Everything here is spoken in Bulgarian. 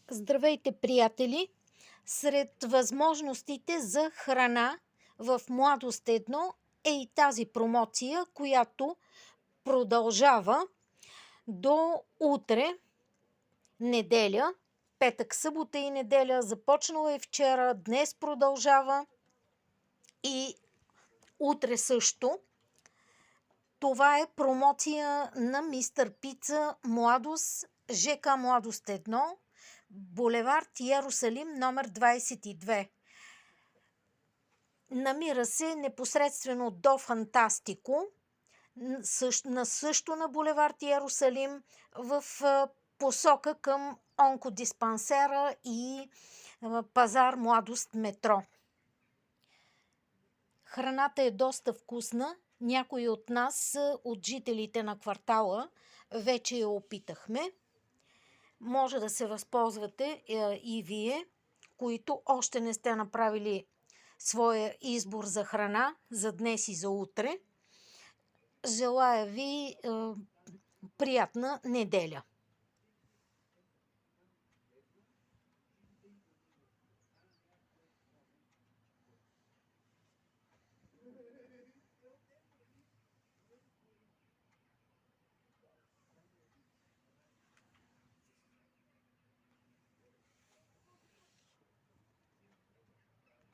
Здравейте, приятели! Сред възможностите за храна в Младост 1 е и тази промоция, която продължава до утре, неделя, петък, събота и неделя. Започнала е вчера, днес продължава и утре също. Това е промоция на Мистер Пица Младост, ЖК Младост 1, булевард Йерусалим, номер 22. Намира се непосредствено до Фантастико, също на булевард Йерусалим, в посока към онкодиспансера и пазар Младост метро. Храната е доста вкусна. Някои от нас, от жителите на квартала, вече я опитахме. Може да се възползвате и вие, които още не сте направили своя избор за храна за днес и за утре. Желая ви приятна неделя!